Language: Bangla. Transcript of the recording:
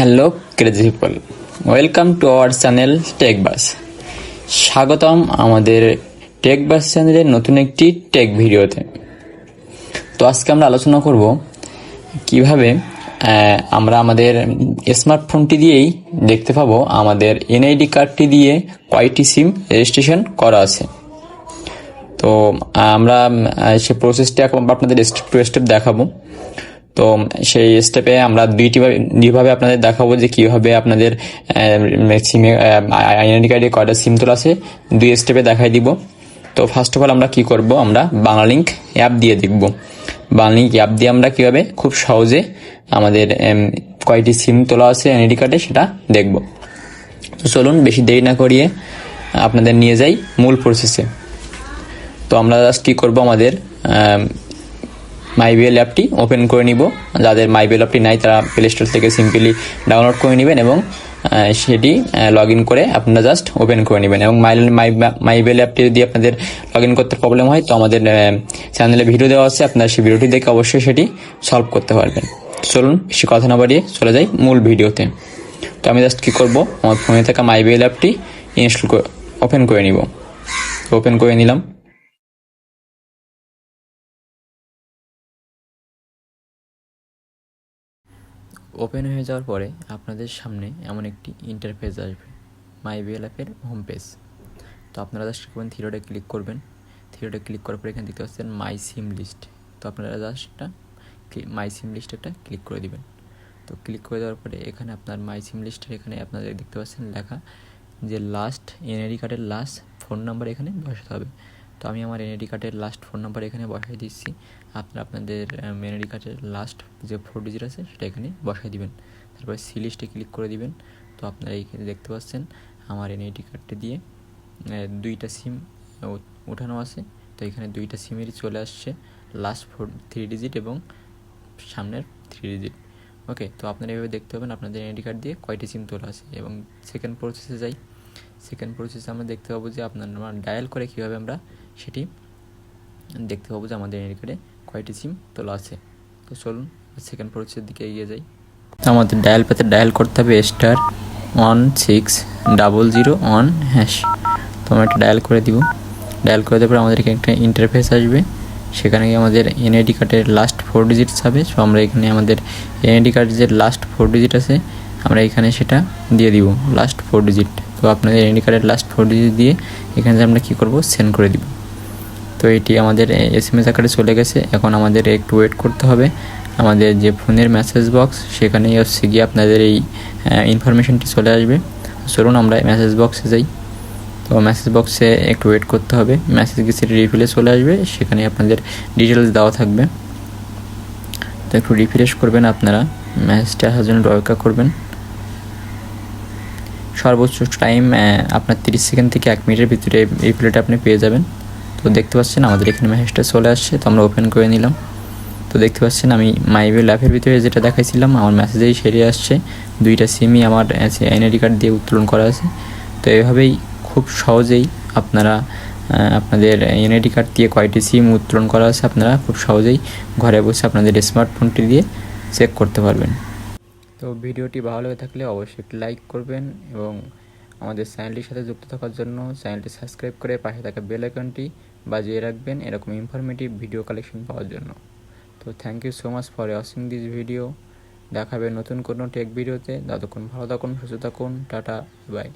Hello crazy people, welcome to our channel Techbus. স্বাগতম আমাদের টেকবাস চ্যানেলের নতুন একটি টেক ভিডিওতে। তো আজকে আমরা আলোচনা করব কিভাবে আমরা আমাদের স্মার্টফোনটি দিয়েই দেখতে পাবো আমাদের এনআইডি কার্ডটি দিয়ে কয়টি সিম রেজিস্ট্রেশন করা আছে। তো আমরা সেই প্রসেসটি আপনাদের স্টেপ টু স্টেপ দেখাবো। তো সেই স্টেপে আমরা দুইভাবে আপনাদের দেখাবো যে কিভাবে আপনাদের সিমে আইডেন্টি কার্ডে কয়টা সিম তোলা আছে, দুই স্টেপে দেখাই দিব। তো ফার্স্ট অফ অল আমরা কি করব, আমরা বাংলালিংক অ্যাপ দিয়ে দেখব। বাংলালিংক অ্যাপ দিয়ে আমরা কিভাবে খুব সহজে আমাদের কয়টি সিম তোলা আছে আইডেন্টি কার্ডে সেটা দেখব। তো চলুন বেশি দেরি না করিয়ে আপনাদের নিয়ে যাই মূল প্রসেসে। তো আমরা জাস্ট কী করবো, আমাদের মাইবিএল অ্যাপটি ওপেন করে নিব। যাদের মাইবিএল অ্যাপটি নাই তারা প্লে স্টোর থেকে সিম্পলি ডাউনলোড করে নেবেন এবং সেটি লগ ইন করে আপনারা জাস্ট ওপেন করে নেবেন। এবং মাইবিএল অ্যাপটি যদি আপনাদের লগ ইন করতে প্রবলেম হয় তো আমাদের চ্যানেলে ভিডিও দেওয়া আছে, আপনারা সেই ভিডিওটি দেখে অবশ্যই সেটি সলভ করতে পারবেন। চলুন বেশি কথা না বাড়িয়ে চলে যাই মূল ভিডিওতে। তো আমি জাস্ট কী করবো, আমার ফোনে থাকা মাইবিএল অ্যাপটি ইনস্টল করে ওপেন করে নিব। ওপেন করে নিলাম। ওপেন হয়ে যাওয়ার পরে আপনাদের সামনে এমন একটি ইন্টারফেস আসবে, মাইবিএল অ্যাপের হোম পেজ। তো আপনারা জাস্ট করবেন থ্রি ক্লিক করবেন। থ্রি ক্লিক করার পরে এখানে দেখতে পাচ্ছেন মাই সিম লিস্ট। তো আপনারা জাস্ট মাই সিম লিস্ট একটা ক্লিক করে দিবেন। তো ক্লিক করে দেওয়ার পরে এখানে আপনার মাই সিম লিস্টের এখানে আপনারা দেখতে পাচ্ছেন লেখা যে লাস্ট এনআইডি কার্ডের লাস্ট ফোন নাম্বার এখানে বসাতে হবে। তো আমি আমার এনআইডি কার্ডের লাস্ট ফোন নাম্বার এখানে বসাই দিচ্ছি। আপনারা আপনাদের এনআইডি কার্ডের লাস্ট যে 4 ডিজিট আছে সেটা এখানে বসাই দিবেন। তারপরে সি লিস্টে ক্লিক করে দিবেন। তো আপনারা এইখানে দেখতে পাচ্ছেন আমার এনআইডি কার্ডটি দিয়ে 2টা সিম উঠানো আছে। তো এখানে 2টা সিমেরই চলে আসছে লাস্ট 3 ডিজিট এবং সামনের 3 ডিজিট। ওকে, তো আপনারা এভাবে দেখতে পাবেন আপনাদের এনআইডি কার্ড দিয়ে কয়টি সিম তোলা আছে। এবং সেকেন্ড প্রসেসে যাই। সেকেন্ড প্রসেসে আমরা দেখতে পাবো যে আপনার ডায়াল করে কীভাবে আমরা সেটি দেখতে পাবো যে আমাদের এনআইডি কার্ডে কয়টি সিম তোলা আছে। তো চলুন সেকেন্ড প্রসেসের দিকে এগিয়ে যাই। আমাদের ডায়াল পেতে ডায়াল করতে হবে *1600*1#। তো আমরা একটা ডায়াল করে দিব। ডায়াল করে দেওয়ার পরে আমাদের এখানে একটা ইন্টারফেস আসবে, সেখানে আমাদের এনআইডি কার্ডের লাস্ট 4 ডিজিটস হবে। সো আমরা এখানে আমাদের এনআইডি কার্ডের যে লাস্ট 4 ডিজিট আছে আমরা এখানে সেটা দিয়ে দিব, লাস্ট 4 ডিজিট। তো আপনাদের এনআইডি কার্ডের লাস্ট 4 ডিজিট দিয়ে এখানে আমরা কী করব, সেন্ড করে দিব। তো এটি আমাদের এসএমএস আকারে চলে গেছে। এখন আমাদের একটু ওয়েট করতে হবে। আমাদের যে ফোনের মেসেজ বক্স সেখানেই হচ্ছে গিয়ে আপনাদের এই ইনফরমেশনটি চলে আসবে। চলুন আমরা মেসেজ বক্সে যাই। তো মেসেজ বক্সে একটু ওয়েট করতে হবে, মেসেজ গেছে রিফিলে চলে আসবে, সেখানে আপনাদের ডিটেলস দেওয়া থাকবে। তো একটু রিফ্রেশ করবেন, আপনারা মেসেজটা আসার জন্য অপেক্ষা করবেন। সর্বোচ্চ টাইম আপনার 30 সেকেন্ড থেকে 1 মিনিটের ভিতরে রিপ্লাইটা আপনি পেয়ে যাবেন। তো দেখতে পাচ্ছেন আমাদের এখানে মেসেজটা চলে আসছে। তো আমরা ওপেন করে নিলাম। তো দেখতে পাচ্ছেন আমি মাইবিএল অ্যাপের ভিতরে যেটা দেখাইছিলাম আমার মেসেজেই সেরে আসছে, 2টা সিমই আমার এনআইডি কার্ড দিয়ে উত্তোলন করা আছে। তো এইভাবেই খুব সহজেই আপনারা আপনাদের এনআইডি কার্ড দিয়ে কয়টি সিম উত্তোলন করা আছে আপনারা খুব সহজেই ঘরে বসে আপনাদের স্মার্টফোনটি দিয়ে চেক করতে পারবেন। তো ভিডিওটি ভালো লেগে থাকলে অবশ্যই একটি লাইক করবেন এবং আমাদের চ্যানেলটির সাথে যুক্ত থাকার জন্য চ্যানেলটি সাবস্ক্রাইব করে পাশে থাকা বেল আইকনটি বাজিয়ে রাখবেন এরকম ইনফরমেটিভ ভিডিও কালেকশন পাওয়ার জন্য। তো thank you so much for watching this video. দেখাবে নতুন কোনো টেক ভিডিওতে। ততক্ষণ ভালো থাকুন, সুস্থ থাকুন, টাটা, বাই।